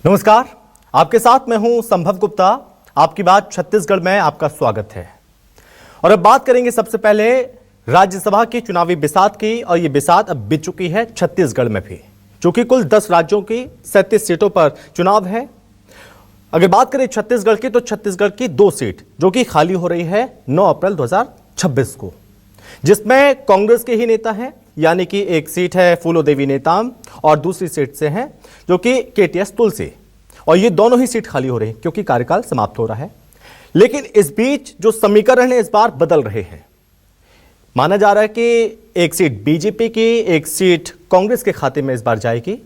नमस्कार, आपके साथ मैं हूं संभव गुप्ता। आपकी बात छत्तीसगढ़ में आपका स्वागत है। और अब बात करेंगे सबसे पहले राज्यसभा की चुनावी बिसात की, और ये बिसात अब बीत चुकी है छत्तीसगढ़ में भी, चूंकि कुल 10 राज्यों की 37 सीटों पर चुनाव है। अगर बात करें छत्तीसगढ़ की, तो छत्तीसगढ़ की 2 सीट जो कि खाली हो रही है 9 अप्रैल 2026 को, जिसमें कांग्रेस के ही नेता हैं, यानी कि एक सीट है फूलोदेवी नेताम और दूसरी सीट से है जो कि केटीएस तुलसी, और ये दोनों ही सीट खाली हो रही है क्योंकि कार्यकाल समाप्त हो रहा है। लेकिन इस बीच जो समीकरण है इस बार बदल रहे हैं। माना जा रहा है कि एक सीट बीजेपी की, एक सीट कांग्रेस के खाते में इस बार जाएगी।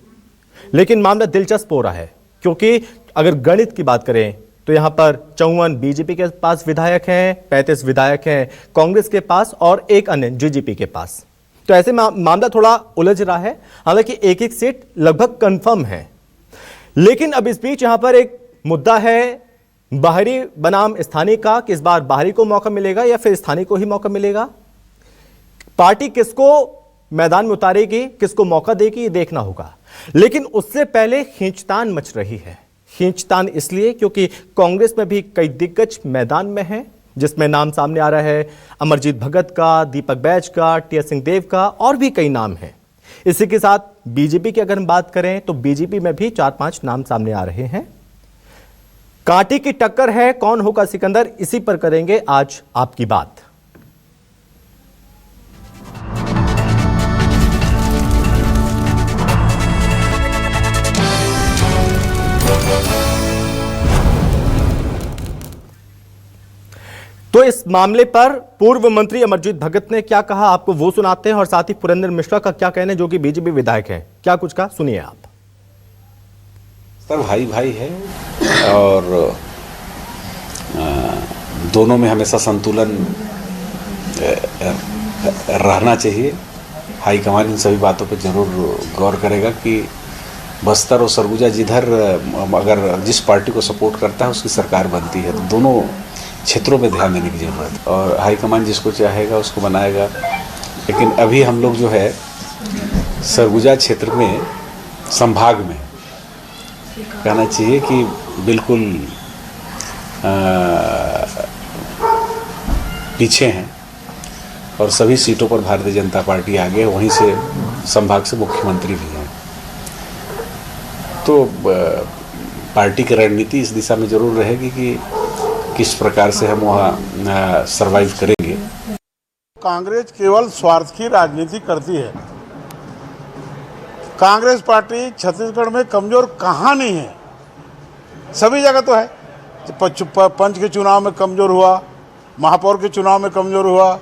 लेकिन मामला दिलचस्प हो रहा है क्योंकि अगर गणित की बात करें तो यहां पर 54 बीजेपी के पास विधायक हैं, 35 विधायक हैं कांग्रेस के पास और एक अन्य जीजेपी के पास। तो ऐसे मामला थोड़ा उलझ रहा है। हालांकि एक एक सीट लगभग कंफर्म है। लेकिन अब इस बीच यहां पर एक मुद्दा है बाहरी बनाम स्थानीय का, कि इस बार बाहरी को मौका मिलेगा या फिर स्थानीय को ही मौका मिलेगा। पार्टी किसको मैदान में उतारेगी, किसको मौका देगी, ये देखना होगा। लेकिन उससे पहले खींचतान मच रही है। खींचतान इसलिए क्योंकि कांग्रेस में भी कई दिग्गज मैदान में हैं, जिसमें नाम सामने आ रहा है अमरजीत भगत का, दीपक बैज का, टीएस सिंहदेव का, और भी कई नाम हैं। इसी के साथ बीजेपी की अगर हम बात करें तो बीजेपी में भी 4-5 नाम सामने आ रहे हैं। कांटे की टक्कर है, कौन होगा सिकंदर, इसी पर करेंगे आज आपकी बात। तो इस मामले पर पूर्व मंत्री अमरजीत भगत ने क्या कहा, आपको वो सुनाते हैं, और साथ ही पुरेंद्र मिश्रा का क्या कहना है जो कि बीजेपी विधायक हैं। क्या कुछ कहा, सुनिए आप। सर भाई भाई है और दोनों में हमेशा संतुलन रहना चाहिए। हाईकमान इन सभी बातों पर जरूर गौर करेगा कि बस्तर और सरगुजा जिधर अगर जिस पार्टी को सपोर्ट करता है उसकी सरकार बनती है, तो दोनों क्षेत्रों में ध्यान देने की जरूरत है। और हाईकमान जिसको चाहेगा उसको बनाएगा। लेकिन अभी हम लोग जो है सरगुजा क्षेत्र में, संभाग में कहना चाहिए कि बिल्कुल पीछे हैं और सभी सीटों पर भारतीय जनता पार्टी आगे, वहीं से संभाग से मुख्यमंत्री भी हैं। तो पार्टी की रणनीति इस दिशा में जरूर रहेगी कि किस प्रकार से हम वहाँ सरवाइव करेंगे। कांग्रेस केवल स्वार्थ की राजनीति करती है। कांग्रेस पार्टी छत्तीसगढ़ में कमजोर कहाँ नहीं है, सभी जगह तो है। पंच के चुनाव में कमजोर हुआ, महापौर के चुनाव में कमजोर हुआ,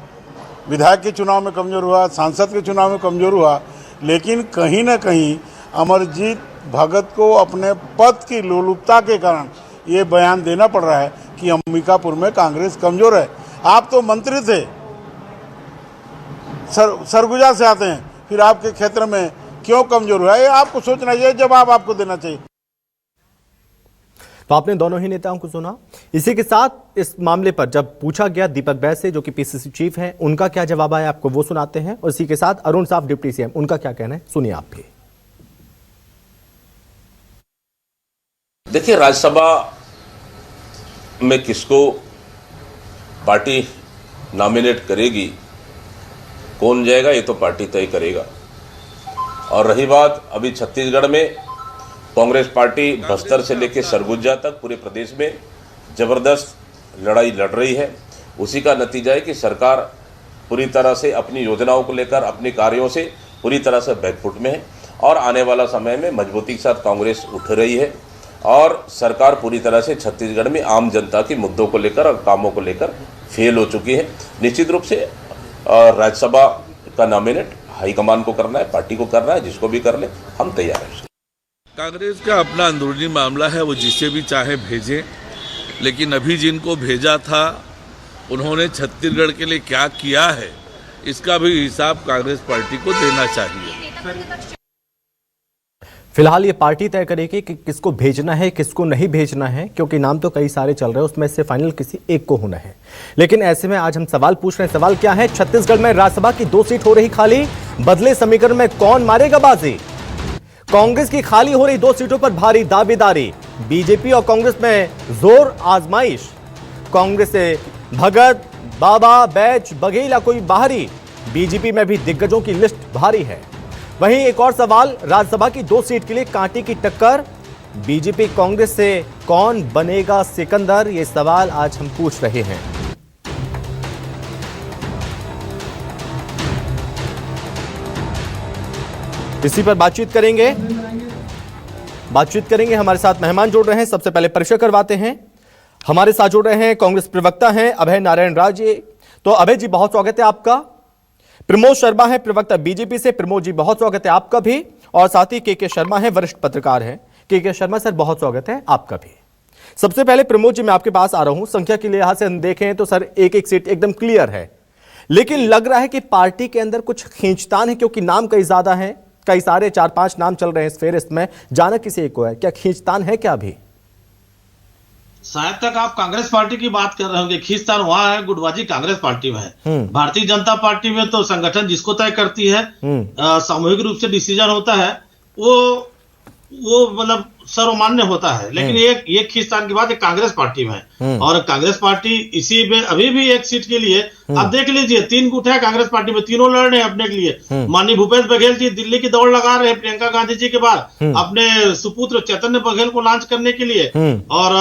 विधायक के चुनाव में कमजोर हुआ, सांसद के चुनाव में कमजोर हुआ। लेकिन कहीं ना कहीं अमरजीत भगत को अपने पद की लोलुपता के कारण ये बयान देना पड़ रहा है कि अंबिकापुर में कांग्रेस कमजोर है। आप तो मंत्री थे, सरगुजा से आते हैं, फिर आपके क्षेत्र में क्यों कमजोर हुआ है, ये आपको सोचना चाहिए, जवाब आपको देना चाहिए। तो आपने दोनों ही नेताओं को सुना। इसी के साथ इस मामले पर जब पूछा गया दीपक बैज से, जो कि पीसीसी चीफ हैं, उनका क्या जवाब आया आपको वो सुनाते हैं। और इसी के साथ अरुण साफ डिप्टी सीएम, उनका क्या कहना है, सुनिए आप भी। देखिए, राज्यसभा में किसको पार्टी नॉमिनेट करेगी, कौन जाएगा, ये तो पार्टी तय करेगा। और रही बात अभी छत्तीसगढ़ में, कांग्रेस पार्टी बस्तर से लेकर सरगुजा तक पूरे प्रदेश में जबरदस्त लड़ाई लड़ रही है। उसी का नतीजा है कि सरकार पूरी तरह से अपनी योजनाओं को लेकर, अपने कार्यों से पूरी तरह से बैकफुट में है। और आने वाला समय में मजबूती के साथ कांग्रेस उठ रही है और सरकार पूरी तरह से छत्तीसगढ़ में आम जनता के मुद्दों को लेकर और कामों को लेकर फेल हो चुकी है। निश्चित रूप से राज्यसभा का नॉमिनेट हाईकमान को करना है, पार्टी को करना है, जिसको भी कर ले, हम तैयार हैं। कांग्रेस का अपना अंदरूनी मामला है, वो जिसे भी चाहे भेजें। लेकिन अभी जिनको भेजा था उन्होंने छत्तीसगढ़ के लिए क्या किया है, इसका भी हिसाब कांग्रेस पार्टी को देना चाहिए। फिलहाल ये पार्टी तय करेगी कि किसको भेजना है, किसको नहीं भेजना है, क्योंकि नाम तो कई सारे चल रहे हैं, उसमें से फाइनल किसी एक को होना है। लेकिन ऐसे में आज हम सवाल पूछ रहे हैं। सवाल क्या है? छत्तीसगढ़ में राज्यसभा की 2 सीट हो रही खाली, बदले समीकरण में कौन मारेगा बाजी? कांग्रेस की खाली हो रही 2 सीटों पर भारी दावेदारी, बीजेपी और कांग्रेस में जोर आजमाइश। कांग्रेस से भगत, बाबा, बैच, बघेल कोई बाहरी, बीजेपी में भी दिग्गजों की लिस्ट भारी है। वहीं एक और सवाल, राज्यसभा की 2 सीट के लिए कांटे की टक्कर, बीजेपी कांग्रेस से कौन बनेगा सिकंदर, ये सवाल आज हम पूछ रहे हैं। इसी पर बातचीत करेंगे। हमारे साथ मेहमान जुड़ रहे हैं। सबसे पहले परिचय करवाते हैं। हमारे साथ जुड़ रहे हैं कांग्रेस प्रवक्ता हैं अभय नारायण राज जी। तो अभय जी, बहुत स्वागत है आपका। प्रमोद शर्मा है प्रवक्ता बीजेपी से। प्रमोद जी, बहुत स्वागत है आपका भी। और साथ ही के शर्मा है, वरिष्ठ पत्रकार हैं। के शर्मा सर, बहुत स्वागत है आपका भी। सबसे पहले प्रमोद जी, मैं आपके पास आ रहा हूं। संख्या के लिहाज से हम देखें तो सर एक सीट एकदम क्लियर है, लेकिन लग रहा है कि पार्टी के अंदर कुछ खींचतान है, क्योंकि नाम कई ज्यादा है, कई सारे 4-5 नाम चल रहे हैं इस फेरिस्त में, जाना किसी एक को है। क्या खींचतान है क्या अभी? शायद तक आप कांग्रेस पार्टी की बात कर रहे होंगे। खींचतान वहां है, गुटबाजी कांग्रेस पार्टी में है। भारतीय जनता पार्टी में तो संगठन जिसको तय करती है, सामूहिक रूप से डिसीजन होता है, वो मतलब सर्वमान्य होता है। लेकिन एक खींचतान की बात है कांग्रेस पार्टी में है। और कांग्रेस पार्टी इसी में अभी भी एक सीट के लिए आप देख लीजिए, 3 गुट है कांग्रेस पार्टी में, तीनों लड़ रहे हैं अपने के लिए। माननीय भूपेश बघेल जी दिल्ली की दौड़ लगा रहे हैं प्रियंका गांधी जी के बाद अपने सुपुत्र चैतन्य बघेल को लॉन्च करने के लिए। और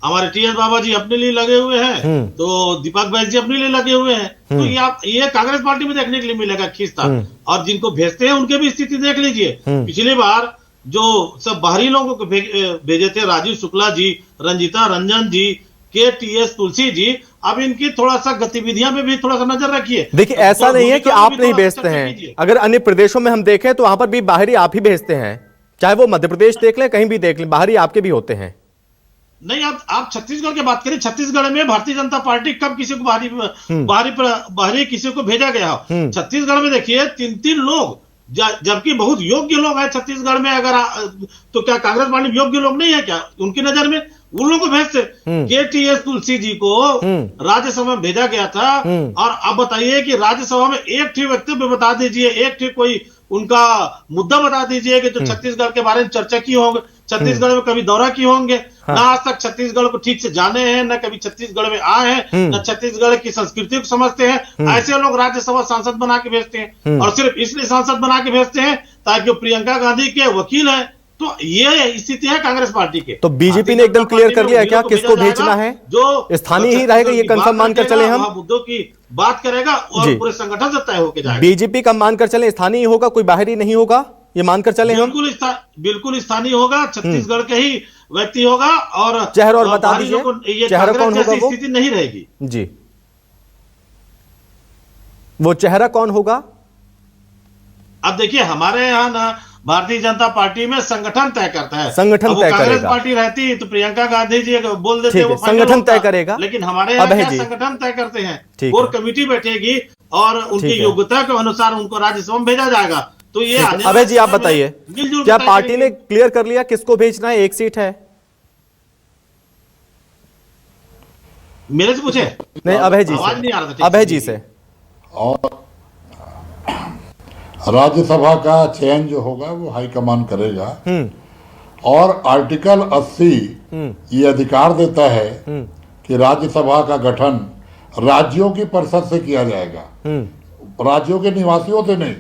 हमारे टीएस बाबा जी अपने लिए लगे हुए हैं, तो दीपक बैस जी अपने लिए लगे हुए हैं। तो ये कांग्रेस पार्टी में देखने के लिए मिलेगा खींचतान। और जिनको भेजते हैं उनके भी स्थिति देख लीजिए। पिछली बार जो सब बाहरी लोगों को भेजे थे, राजीव शुक्ला जी, रंजीता रंजन जी, KTS तुलसी जी, अब इनकी थोड़ा सा गतिविधियां में भी थोड़ा सा नजर रखिए। देखिए, ऐसा नहीं है कि आप नहीं भेजते हैं। अगर अन्य प्रदेशों में हम देखें तो वहां पर भी बाहरी आप ही भेजते हैं, चाहे वो मध्य प्रदेश देख लें, कहीं भी देख लें, बाहरी आपके भी होते हैं। नहीं, आप छत्तीसगढ़ की बात करें, छत्तीसगढ़ में भारतीय जनता पार्टी कब किसी को बाहरी किसी को भेजा गया हो? छत्तीसगढ़ में देखिए 3-3 लोग, जबकि बहुत योग्य लोग हैं छत्तीसगढ़ में। अगर तो क्या कांग्रेस पार्टी योग्य लोग नहीं है क्या उनकी नजर में? उन लोगों को भेजते। KTS तुलसी जी को राज्यसभा में भेजा गया था। और अब बताइए कि राज्यसभा में एक ठीक वक्तव्य बता दीजिए, एक ठीक कोई उनका मुद्दा बता दीजिए कि जो छत्तीसगढ़ के बारे में चर्चा की होंगे, छत्तीसगढ़ में कभी दौरा किए होंगे। ना आज तक छत्तीसगढ़ को ठीक से जाने हैं, न कभी छत्तीसगढ़ में आए हैं, न छत्तीसगढ़ की संस्कृति को समझते हैं। ऐसे लोग राज्यसभा सांसद बना के भेजते हैं। और सिर्फ इसलिए सांसद बना के भेजते हैं ताकि वो प्रियंका गांधी के वकील है। तो ये स्थिति है कांग्रेस पार्टी के। तो बीजेपी ने एकदम क्लियर कर लिया क्या किसको भेजना है? जो स्थानीय ही रहेगा, ये कंफर्म मानकर चले हम? मुद्दों की बात करेगा और पूरे संगठन से तय होकर जाएगा। बीजेपी का मानकर चले स्थानीय होगा, कोई बाहरी नहीं होगा, ये मानकर चले हम? बिल्कुल स्थानीय होगा, छत्तीसगढ़ के ही व्यक्ति होगा। और चेहरा और बता दीजिए, चेहरा कौन होगा? वो स्थिति नहीं रहेगी जी, वो चेहरा कौन होगा? अब देखिए, हमारे यहाँ ना भारतीय जनता पार्टी में संगठन तय करता है। संगठन तय कांग्रेस करेगा। पार्टी रहती तो प्रियंका गांधी जी बोल देते, वो संगठन तय करेगा। लेकिन हमारे यहाँ क्या संगठन तय करते हैं, कोर कमेटी बैठेगी और उनकी योग्यता के अनुसार उनको राज्यसभा में भेजा जाएगा। तो ये अभय जी, आप बताइए, क्या पार्टी ने क्लियर कर लिया किसको भेजना है? एक सीट है, मेरे से पूछे? नहीं, अभय जी आवाज से। नहीं आ रहा था। अभय जी से। और राज्यसभा का चयन जो होगा वो हाईकमान करेगा। और आर्टिकल 80 ये अधिकार देता है कि राज्यसभा का गठन राज्यों की परिषद से किया जाएगा, राज्यों के निवासियों से नहीं,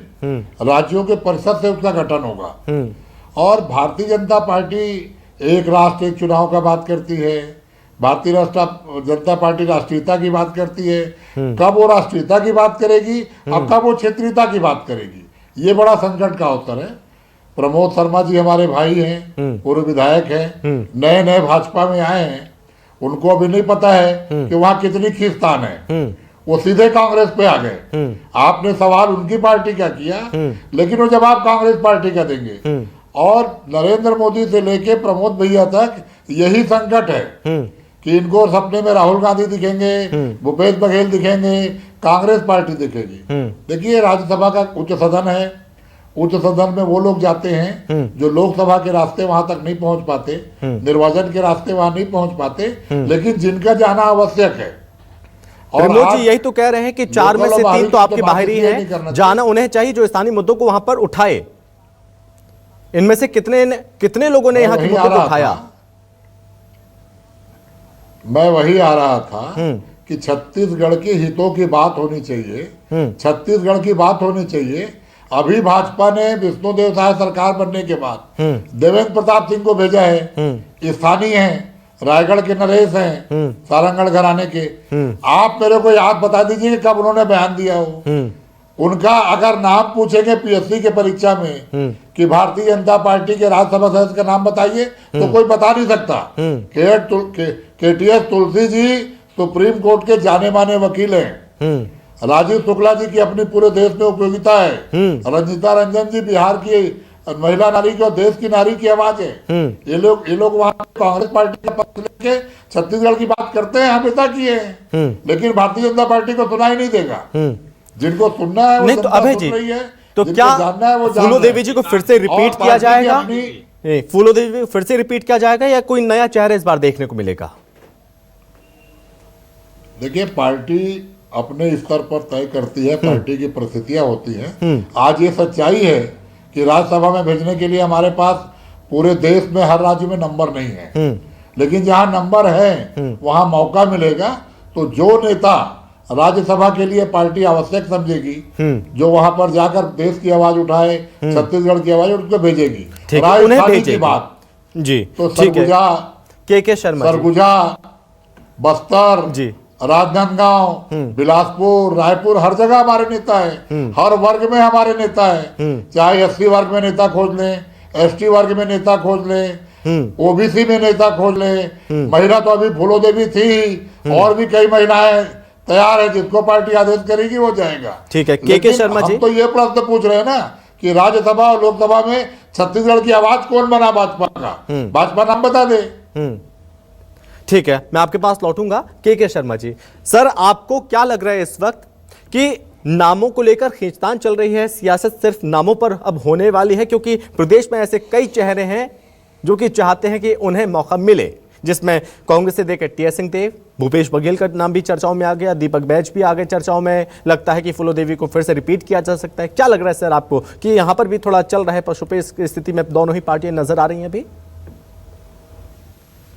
राज्यों के परिषद से उसका गठन होगा। और भारतीय जनता पार्टी एक राष्ट्र एक चुनाव का बात करती है, भारतीय जनता पार्टी राष्ट्रीयता की बात करती है। कब वो राष्ट्रीयता की बात करेगी और कब वो क्षेत्रीयता की बात करेगी, ये बड़ा संकट का अवसर है। प्रमोद शर्मा जी हमारे भाई हैं, पूर्व विधायक हैं, नए भाजपा में आए हैं, उनको अभी नहीं पता है कि वहाँ कितनी खींचतान है। वो सीधे कांग्रेस पे आ गए। आपने सवाल उनकी पार्टी का किया, लेकिन वो जवाब कांग्रेस पार्टी का देंगे। और नरेंद्र मोदी से लेके प्रमोद भैया तक यही संकट है कि इनको सपने में राहुल गांधी दिखेंगे, भूपेश बघेल दिखेंगे, कांग्रेस पार्टी दिखेगी। देखिए, राज्यसभा का उच्च सदन है, उच्च सदन में वो लोग जाते हैं जो लोकसभा के रास्ते वहां तक नहीं पहुंच पाते, निर्वाचन के रास्ते वहां नहीं पहुंच पाते, लेकिन जिनका जाना आवश्यक है। और जी यही तो कह रहे हैं कि 4 में से 3 तो आपके बाहरी हैं, जाना उन्हें चाहिए जो स्थानीय मुद्दों को वहां पर उठाए। इनमें से कितने लोगों ने यहाँ के मुद्दे को उठाया? मैं वही आ रहा था कि छत्तीसगढ़ के हितों की बात होनी चाहिए, छत्तीसगढ़ की बात होनी चाहिए। अभी भाजपा ने विष्णुदेव साय सरकार बनने के बाद देवेंद्र प्रताप सिंह को भेजा है, स्थानीय हैं, रायगढ़ के नरेश हैं, सारंगढ़ घराने के। आप मेरे को याद बता दीजिए कब उन्होंने बयान दिया हो। उनका अगर नाम पूछेंगे पीएससी के परीक्षा में कि भारतीय जनता पार्टी के राज्यसभा सदस्य का नाम बताइए, तो कोई बता नहीं सकता। KTS Tulsi ji supreme court के जाने माने वकील हैं। राजीव शुक्ला जी की अपनी पूरे देश में उपयोगिता है। रंजिता रंजन जी बिहार की महिला नारी की और देश की नारी की आवाज है। ये लोग वहाँ कांग्रेस पार्टी का पक्ष लेके छत्तीसगढ़ की बात करते हैं, हमेशा किए हैं, लेकिन भारतीय जनता पार्टी को सुनाई नहीं देगा। जिनको सुनना है वो नहीं, तो अभय जी, तो क्या फूलो देवी जी को फिर से रिपीट किया जाएगा? फूलो देवी फिर से रिपीट किया जाएगा या कोई नया चेहरा इस बार देखने को मिलेगा? देखिए, पार्टी अपने स्तर पर तय करती है, पार्टी की परिस्थितियां होती हैं। आज ये सच्चाई है कि राज्यसभा में भेजने के लिए हमारे पास पूरे देश में हर राज्य में नंबर नहीं है, लेकिन जहां नंबर है वहां मौका मिलेगा। तो जो नेता राज्यसभा के लिए पार्टी आवश्यक समझेगी, जो वहां पर जाकर देश की आवाज उठाए, छत्तीसगढ़ की आवाज, उनको भेजेगी। राजस्थान की बात जी, तो सरगुजा, के शर्मा, सरगुजा, बस्तर जी, राजनांदगांव, बिलासपुर, रायपुर, हर जगह हमारे नेता है। हर वर्ग में हमारे नेता है। चाहे एससी वर्ग में नेता खोज लें, एसटी वर्ग में नेता खोज लें, ओबीसी में नेता खोज लें। महिला तो अभी फूलो देवी थी, और भी कई महिलाएं तैयार है। जिसको पार्टी आदेश करेगी वो जाएगा। ठीक है, के शर्मा जी, हम तो ये प्रश्न पूछ रहे हैं ना कि राज्यसभा और लोकसभा में छत्तीसगढ़ की आवाज कौन बना भाजपा का? भाजपा नाम बता दे। ठीक है, मैं आपके पास लौटूंगा। के शर्मा जी, सर आपको क्या लग रहा है इस वक्त कि नामों को लेकर खींचतान चल रही है, सियासत सिर्फ नामों पर अब होने वाली है? क्योंकि प्रदेश में ऐसे कई चेहरे हैं जो कि चाहते हैं कि उन्हें मौका मिले, जिसमें कांग्रेस से देकर टीएस सिंहदेव, भूपेश बघेल का नाम भी चर्चाओं में आ गया, दीपक बैज भी आ गए चर्चाओं में। लगता है कि फूलो देवी को फिर से रिपीट किया जा सकता है। क्या लग रहा है सर आपको कि यहां पर भी थोड़ा चल रहा है पशुपेश की स्थिति में दोनों ही पार्टियां नजर आ रही हैं अभी?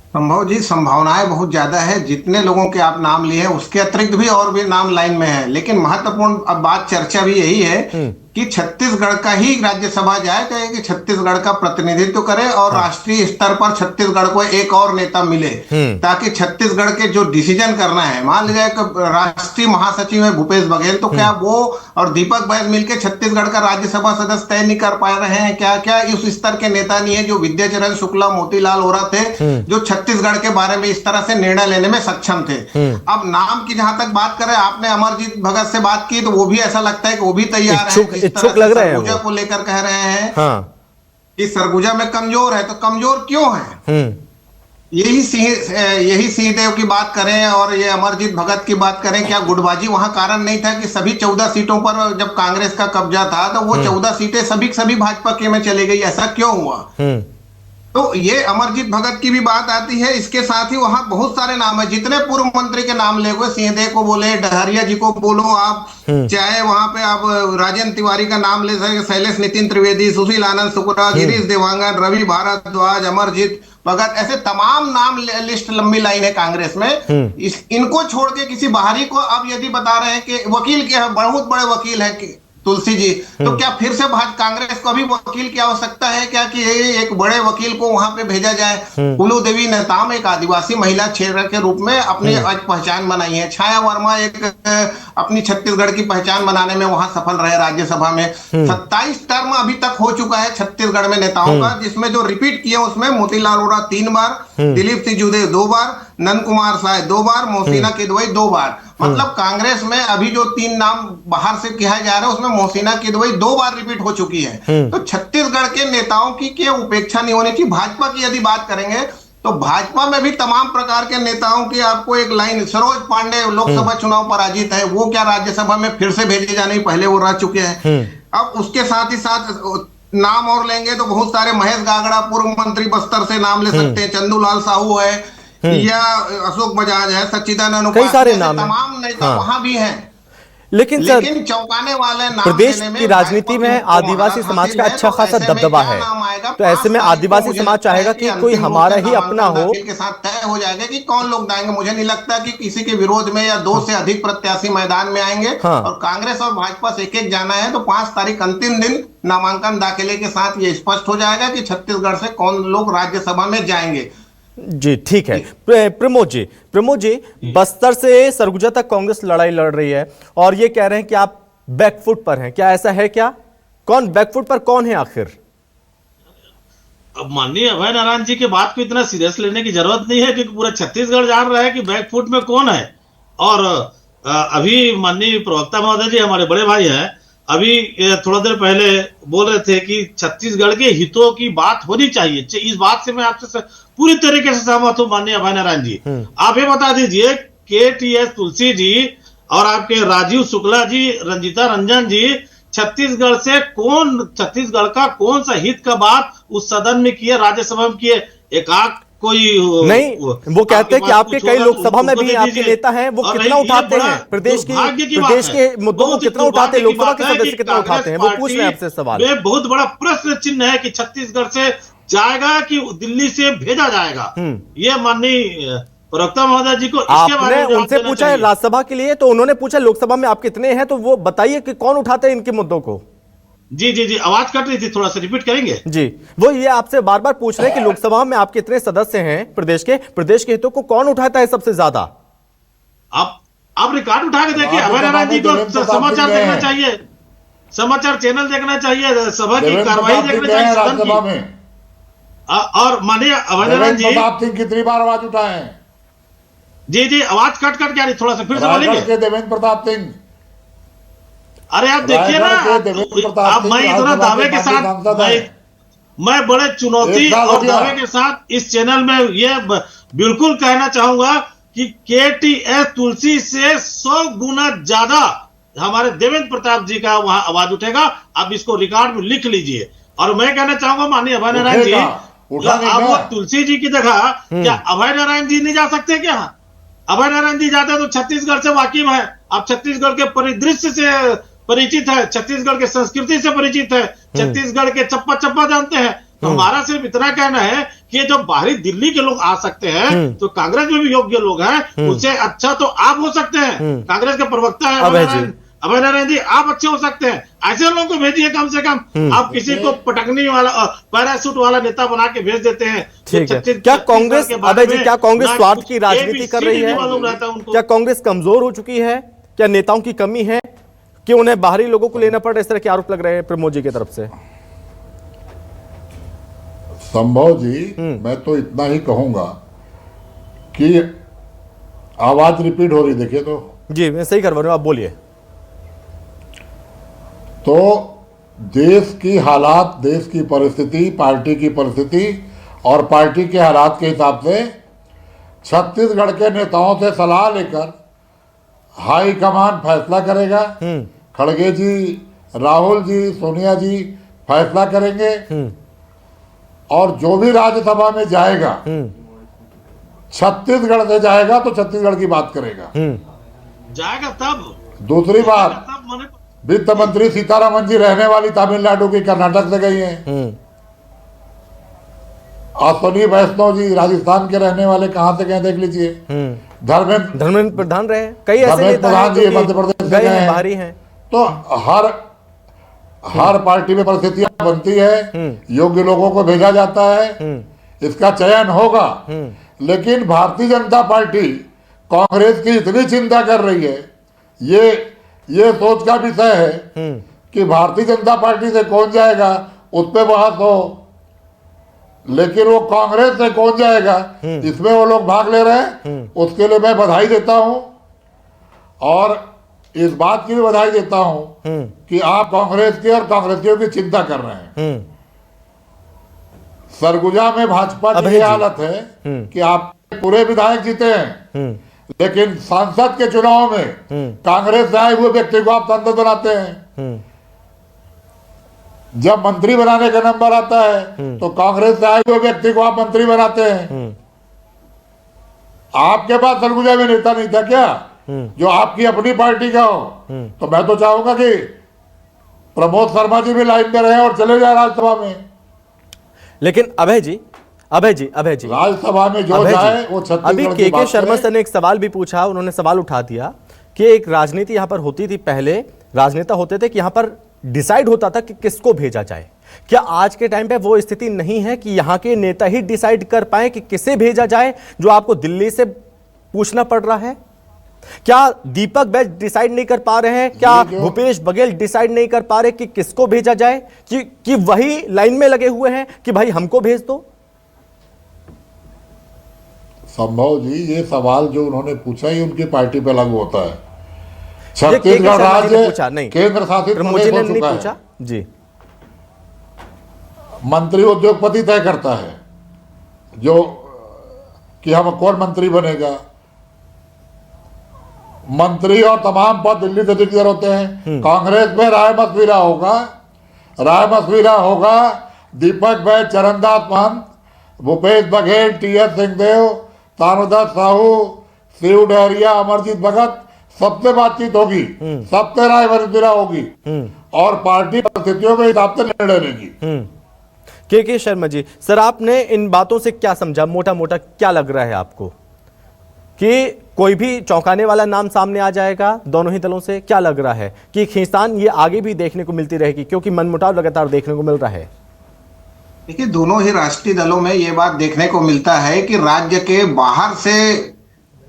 संभव जी, संभावनाएं बहुत ज्यादा है। जितने लोगों के आप नाम लिए हैं उसके अतिरिक्त भी और भी नाम लाइन में है, लेकिन महत्वपूर्ण अब बात चर्चा भी यही है कि छत्तीसगढ़ का ही राज्यसभा जाए, कहे कि छत्तीसगढ़ का प्रतिनिधित्व करे और राष्ट्रीय स्तर पर छत्तीसगढ़ को एक और नेता मिले, ताकि छत्तीसगढ़ के जो डिसीजन करना है, मान लीजिए राष्ट्रीय महासचिव है भूपेश बघेल, तो क्या वो और दीपक बैज मिलकर छत्तीसगढ़ का राज्यसभा सदस्य तय नहीं कर पा रहे हैं? क्या क्या उस स्तर के नेता नहीं है जो विद्याचरण शुक्ला, मोतीलाल वोरा थे, जो छत्तीसगढ़ के बारे में इस तरह से निर्णय लेने में सक्षम थे? अब नाम की जहां तक बात करें, आपने अमरजीत भगत से बात की, तो वो भी ऐसा लगता है कि वो भी तैयार है। इच्छुक लग रहे हैं, सरगुजा को लेकर कह रहे हैं हाँ, कि सरगुजा में कमजोर है, तो कमजोर क्यों है? यही सिंहदेव की बात करें और ये अमरजीत भगत की बात करें, क्या गुटबाजी वहां कारण नहीं था कि सभी 14 सीटों पर जब कांग्रेस का कब्जा था तो वो 14 सीटें सभी भाजपा के में चली गई? ऐसा क्यों हुआ? तो ये अमरजीत भगत की भी बात आती है। इसके साथ ही वहां बहुत सारे नाम है, जितने पूर्व मंत्री के नाम ले गए, सिंहदेव को बोले, डहरिया जी को बोलो आप, चाहे वहां पे आप राजेंद्र तिवारी का नाम ले सके, शैलेश नितिन त्रिवेदी, सुशील आनंद शुक्ला, गिरीश देवांगन, रवि भारद्वाज, अमरजीत भगत, ऐसे तमाम नाम लिस्ट लंबी लाइन है कांग्रेस में। इनको छोड़ के किसी बाहरी को अब यदि बता रहे हैं कि वकील के बहुत बड़े वकील है तुलसी जी, तो क्या फिर से कांग्रेस को भी वकील की आवश्यकता है क्या कि एक बड़े वकील को वहां पे भेजा जाए? फूलो देवी नेताम एक आदिवासी महिला क्षेत्र के रूप में अपनी पहचान बनाई है। छाया वर्मा एक अपनी छत्तीसगढ़ की पहचान बनाने में वहां सफल रहे राज्यसभा में। 27 टर्म अभी तक हो चुका है छत्तीसगढ़ में नेताओं का, जिसमें जो रिपीट किए उसमें मोतीलाल वोरा 3 बार, दिलीप सिंह जूदेव 2 बार, नंद कुमार साय 2 बार, मोहसिना किदवई 2 बार। मतलब कांग्रेस में अभी जो 3 नाम बाहर से कहा जा रहा है उसमें मोहसिना किदवई 2 बार रिपीट हो चुकी है। तो छत्तीसगढ़ के नेताओं की क्या उपेक्षा नहीं होनी चाहिए? भाजपा की यदि बात करेंगे तो भाजपा में भी तमाम प्रकार के नेताओं की आपको एक लाइन, सरोज पांडे लोकसभा चुनाव पराजित है, वो क्या राज्यसभा में फिर से भेजे जाने, पहले वो रह चुके हैं। अब उसके साथ ही साथ नाम और लेंगे तो बहुत सारे, महेश गागड़ा पूर्व मंत्री बस्तर से नाम ले सकते हैं, चंदूलाल साहू है, या अशोक बजाज है, सच्चिदानंद, कई सारे नाम, तमाम नेता वहां भी हैं। लेकिन सर, चौंकाने वाले नाम प्रदेश देने में की राजनीति में आदिवासी समाज का अच्छा खासा दबदबा है, तो ऐसे में आदिवासी समाज चाहेगा कि कोई हमारा ही अपना हो। के साथ तय हो जाएगा कि कौन लोग जाएंगे। मुझे नहीं लगता कि किसी के विरोध में या 2 से अधिक प्रत्याशी मैदान में आएंगे। और कांग्रेस और भाजपा से एक जाना है, तो 5 तारीख अंतिम दिन नामांकन दाखिले के साथ ये स्पष्ट हो जाएगा कि छत्तीसगढ़ से कौन लोग राज्यसभा में जाएंगे। जी ठीक है। प्रमोद जी, बस्तर से सरगुजा तक कांग्रेस लड़ाई लड़ रही है और ये कह रहे हैं कि आप बैकफुट पर हैं, क्या ऐसा है? क्या कौन बैकफुट पर कौन है आखिर? अब माननीय अभय नारायण जी के बात को इतना सीरियस लेने की जरूरत नहीं है, क्योंकि पूरा छत्तीसगढ़ जान रहा है कि बैकफुट में कौन है। और अभी माननीय प्रवक्ता महोदय जी हमारे बड़े भाई हैं, अभी थोड़ा देर पहले बोल रहे थे कि छत्तीसगढ़ के हितों की बात होनी चाहिए। इस बात से मैं आपसे पूरी तरीके से सहमत हूं माननीय अभय नारायण जी। आप ये बता दीजिए, KTS तुलसी जी और आपके राजीव शुक्ला जी, रंजीता रंजन जी, छत्तीसगढ़ का कौन सा हित का बात उस सदन में किए, राज्यसभा में किए? एकाक कोई नहीं, वो कहते हैं कि आपके कई लोकसभा में भी आपके नेता हैं, वो कितना उठाते हैं प्रदेश के मुद्दों को, कितना उठाते हैं, लोकसभा के सदस्य कितना उठाते हैं, वो पूछ रहे हैं आपसे सवाल। बहुत बड़ा प्रश्न चिन्ह है कि छत्तीसगढ़ से जाएगा कि दिल्ली से भेजा जाएगा। ये माननीय प्रवक्ता महोदय जी को आपने उनसे पूछा है राज्यसभा के लिए, तो उन्होंने पूछा लोकसभा में आप कितने हैं, तो वो बताइए कि कौन उठाते हैं इनके मुद्दों को। जी, आवाज कट रही थी, थोड़ा सा रिपीट करेंगे? जी, वो ये आपसे बार बार पूछ रहे हैं कि लोकसभा में आप कितने सदस्य हैं, प्रदेश के हितों को कौन उठाता है सबसे ज्यादा? आप रिकॉर्ड उठा के देखिए, अभय नारायण जी को समाचार देखना चाहिए, समाचार चैनल देखना चाहिए, सभा की कार्रवाई देखना चाहिए सदन की। और माननीय अभय नारायण जी कितनी बार आवाज उठाए हैं? जी, आवाज कट कट क्या, थोड़ा सा फिर से बोलेंगे? देवेंद्र प्रताप सिंह, अरे आप देखिए ना, आप मैं इतना दावे के साथ, मैं बड़े चुनौती और दावे के साथ इस चैनल में ये बिल्कुल कहना चाहूंगा कि KTS तुलसी से 100 गुना ज्यादा हमारे देवेंद्र प्रताप जी का वहां आवाज उठेगा। आप इसको रिकॉर्ड में लिख लीजिए। और मैं कहना चाहूंगा माननीय अभय नारायण जी, आप वो तुलसी जी की जगह क्या अभय नारायण जी नहीं जा सकते? क्या अभय नारायण जी जाते तो छत्तीसगढ़ से वाकिफ है, आप छत्तीसगढ़ के परिदृश्य से परिचित है, छत्तीसगढ़ के संस्कृति से परिचित है, छत्तीसगढ़ के चप्पा चप्पा जानते हैं। तो हमारा सिर्फ इतना कहना है कि जब बाहरी दिल्ली के लोग आ सकते हैं, तो कांग्रेस में भी योग्य लोग हैं, उससे अच्छा तो आप हो सकते हैं। कांग्रेस के प्रवक्ता है अभय नारायण जी, आप अच्छे हो सकते हैं। ऐसे लोगों को भेजिए कम से कम। आप किसी को पटकनी वाला पैरासूट वाला नेता बना के भेज देते हैं। ठीक है। क्या कांग्रेस, अभय जी, क्या कांग्रेस स्वार्थ की राजनीति कर रही है? क्या कांग्रेस कमजोर हो चुकी है? क्या नेताओं की कमी है कि उन्हें बाहरी लोगों को लेना पड़ रहा है? इस तरह के आरोप लग रहे हैं प्रमोद जी की तरफ से। संभव जी, मैं तो इतना ही कहूंगा कि आवाज रिपीट हो रही, देखिए तो। जी, मैं सही करवा रहा हूं, आप बोलिए। तो देश की हालात, देश की परिस्थिति, पार्टी की परिस्थिति और पार्टी के हालात के हिसाब से छत्तीसगढ़ के नेताओं से सलाह लेकर हाईकमान फैसला करेगा। खड़गे जी, राहुल जी, सोनिया जी फैसला करेंगे और जो भी राज्यसभा में जाएगा छत्तीसगढ़ से जाएगा तो छत्तीसगढ़ की बात करेगा। जाएगा तब। दूसरी बात, वित्त मंत्री सीतारमन जी रहने वाली तमिलनाडु की कर्नाटक से गई हैं। अश्विनी वैष्णव जी राजस्थान के रहने वाले कहां से गए देख लीजिए। धर्मेंद्र प्रधान रहे, कई ऐसे नेता हैं जो मध्य प्रदेश से गए बाहरी हैं। तो हर पार्टी में परिस्थितियां बनती है, योग्य लोगों को भेजा जाता है, इसका चयन होगा। लेकिन भारतीय जनता पार्टी कांग्रेस की इतनी चिंता कर रही है, ये सोच का विषय है कि भारतीय जनता पार्टी से कौन जाएगा उस पर बहस हो, लेकिन वो कांग्रेस से कौन जाएगा इसमें वो लोग भाग ले रहे हैं। उसके लिए मैं बधाई देता हूं और इस बात की भी बधाई देता हूं कि आप कांग्रेस के और कांग्रेसियों की चिंता कर रहे हैं। सरगुजा में भाजपा की ये हालत है कि आप पूरे विधायक जीते हैं, लेकिन सांसद के चुनाव में कांग्रेस से आए हुए व्यक्ति को आप सांसद बनाते हैं। जब मंत्री बनाने का नंबर आता है तो कांग्रेस से आए हुए व्यक्ति को आप मंत्री बनाते हैं। आपके पास सरगुजा में नेता नहीं था क्या जो आपकी अपनी पार्टी का हो, तो मैं तो चाहूंगा कि प्रमोद शर्मा जी भी लाइन में रहे और चले जाए राज्यसभा में। लेकिन अभय जी राज्यसभा में जो जाए वो छत्तीसगढ़ अभी की बात के शर्मा करे। सर ने एक सवाल भी पूछा, उन्होंने सवाल उठा दिया कि एक राजनीति यहां पर होती थी, पहले राजनेता होते थे कि यहां पर डिसाइड होता था कि किसको भेजा जाए। क्या आज के टाइम पे वो स्थिति नहीं है कि यहां के नेता ही डिसाइड कर पाए कि किसे भेजा जाए, जो आपको दिल्ली से पूछना पड़ रहा है? क्या दीपक बैज डिसाइड नहीं कर पा रहे हैं? क्या भूपेश बघेल डिसाइड नहीं कर पा रहे कि किसको भेजा जाए? कि वही लाइन में लगे हुए हैं कि भाई हमको भेज दो? संभव जी, ये सवाल जो उन्होंने पूछा ही उनकी पार्टी पे लागू होता है। छत्तीसगढ़ राज्य केंद्र शासित प्रदेश हो चुका है जी। मंत्री उद्योगपति तय करता है जो कि हम कौन मंत्री बनेगा। मंत्री और तमाम पद दिल्ली से डिक्लेयर होते हैं। कांग्रेस में राय मशविरा होगा। दीपक बैज, चरणदास महंत, भूपेश बघेल, टी.एस. सिंहदेव, तानुदत्त साहू, शिव डहरिया, अमरजीत भगत, सबसे बातचीत होगी, सबसे राय मशविरा होगी और पार्टी परिस्थितियों के हिसाब से निर्णय लेगी। के शर्मा जी, सर आपने इन बातों से क्या समझा? मोटा मोटा क्या लग रहा है आपको कि कोई भी चौंकाने वाला नाम सामने आ जाएगा दोनों ही दलों से? क्या लग रहा है कि खींचतान ये आगे भी देखने को मिलती रहेगी, क्योंकि मनमुटाव लगातार देखने को मिल रहा है? देखिए, दोनों ही राष्ट्रीय दलों में ये बात देखने को मिलता है कि राज्य के बाहर से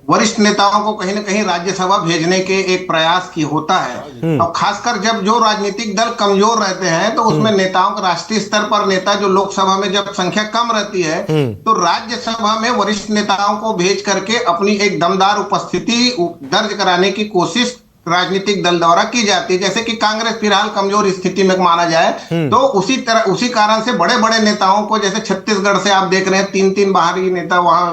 वरिष्ठ नेताओं को कहीं ना कहीं राज्यसभा भेजने के एक प्रयास की होता है। और खासकर जब जो राजनीतिक दल कमजोर रहते हैं तो उसमें नेताओं का राष्ट्रीय स्तर पर नेता जो लोकसभा में जब संख्या कम रहती है तो राज्यसभा में वरिष्ठ नेताओं को भेज करके अपनी एक दमदार उपस्थिति दर्ज कराने की कोशिश राजनीतिक दल द्वारा की जाती है। जैसे कि कांग्रेस फिलहाल कमजोर स्थिति में माना जाए तो उसी कारण से बड़े बड़े नेताओं को, जैसे छत्तीसगढ़ से आप देख रहे हैं 3 बाहरी नेता वहां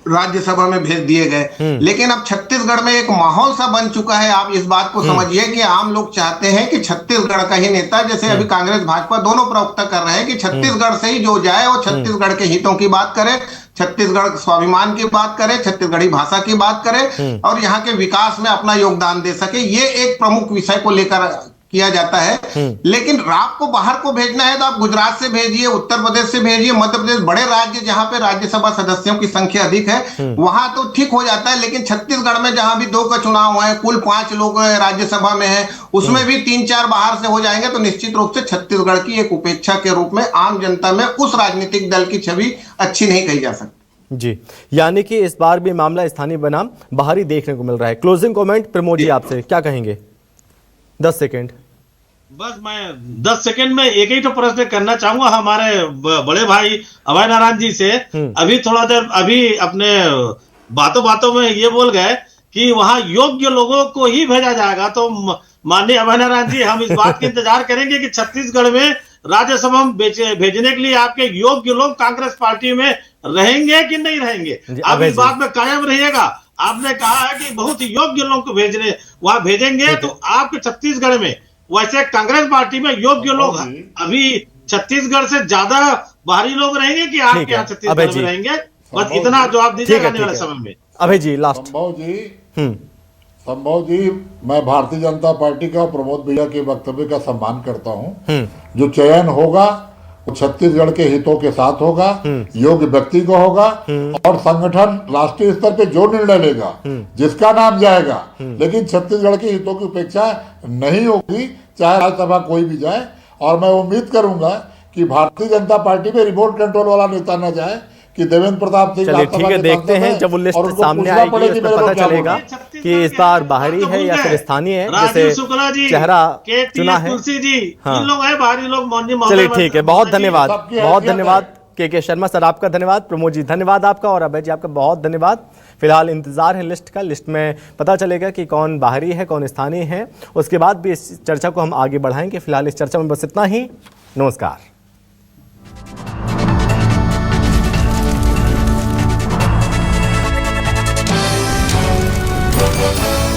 राज्यसभा में भेज दिए गए। लेकिन अब छत्तीसगढ़ में एक माहौल सा बन चुका है। आप इस बात को समझिए कि आम लोग चाहते हैं कि छत्तीसगढ़ का ही नेता, जैसे अभी कांग्रेस भाजपा दोनों प्रवक्ता कर रहे हैं कि छत्तीसगढ़ से ही जो जाए वो छत्तीसगढ़ के हितों की बात करे, छत्तीसगढ़ स्वाभिमान की बात करे, छत्तीसगढ़ी भाषा की बात करे और यहाँ के विकास में अपना योगदान दे सके। ये एक प्रमुख विषय को लेकर किया जाता है। लेकिन आपको बाहर को भेजना है तो आप गुजरात से भेजिए, उत्तर प्रदेश से भेजिए, मध्य प्रदेश, बड़े राज्य जहां पे राज्यसभा सदस्यों की संख्या अधिक है वहां तो ठीक हो जाता है। लेकिन छत्तीसगढ़ में जहां भी 2 का चुनाव हुआ है, कुल 5 लोग राज्यसभा में है, उसमें भी 3-4 बाहर से हो जाएंगे तो निश्चित रूप से छत्तीसगढ़ की एक उपेक्षा के रूप में आम जनता में उस राजनीतिक दल की छवि अच्छी नहीं कही जा सकती। जी, यानी कि इस बार भी मामला स्थानीय बनाम बाहरी देखने को मिल रहा है। क्लोजिंग कमेंट प्रमोद जी आपसे क्या कहेंगे? 10 सेकंड। बस मैं 10 सेकंड में एक ही तो प्रश्न करना चाहूंगा हमारे बड़े भाई अभय नारायण जी से। अभी थोड़ा देर अभी अपने बातों में ये बोल गए कि वहां योग्य लोगों को ही भेजा जाएगा। तो माननीय अभय नारायण जी, हम इस बात के इंतजार करेंगे कि छत्तीसगढ़ में राज्यसभा में भेजने के लिए आपके योग्य लोग कांग्रेस पार्टी में रहेंगे कि नहीं रहेंगे? आप इस बात में कायम रहिएगा। आपने कहा है कि बहुत योग्य लोग को वहां भेजेंगे तो आपके छत्तीसगढ़ में, वैसे कांग्रेस पार्टी में योग्य लोग अभी छत्तीसगढ़ से ज्यादा बाहरी लोग रहेंगे कि आपके यहाँ छत्तीसगढ़ में रहेंगे? बस इतना जवाब दीजिएगा आने वाले समय में। अभय जी लास्ट। संभव जी, मैं भारतीय जनता पार्टी का प्रमोद भैया के वक्तव्य का सम्मान करता हूं। जो चयन होगा वो छत्तीसगढ़ के हितों के साथ होगा, योग्य व्यक्ति को होगा और संगठन राष्ट्रीय स्तर पे जो निर्णय लेगा जिसका नाम जाएगा, लेकिन छत्तीसगढ़ के हितों की उपेक्षा नहीं होगी, चाहे राज्यसभा कोई भी जाए। और मैं उम्मीद करूंगा कि भारतीय जनता पार्टी में रिमोट कंट्रोल वाला नेता न जाए कि देवेंद्र प्रताप सिंह। चलिए ठीक है, देखते हैं जब वो लिस्ट सामने आएगी उसमें पता चलेगा कि इस बार बाहरी है या फिर स्थानीय है। जैसे चेहरा चुना है, इन लोग है बाहरी लोग। चलिए ठीक है, बहुत धन्यवाद, बहुत धन्यवाद के शर्मा सर आपका धन्यवाद, प्रमोद जी धन्यवाद आपका और अभय जी आपका बहुत धन्यवाद। फिलहाल इंतजार है लिस्ट का, लिस्ट में पता चलेगा कि कौन बाहरी है कौन स्थानीय है, उसके बाद भी इस चर्चा को हम आगे बढ़ाएंगे। फिलहाल इस चर्चा में बस इतना ही। नमस्कार।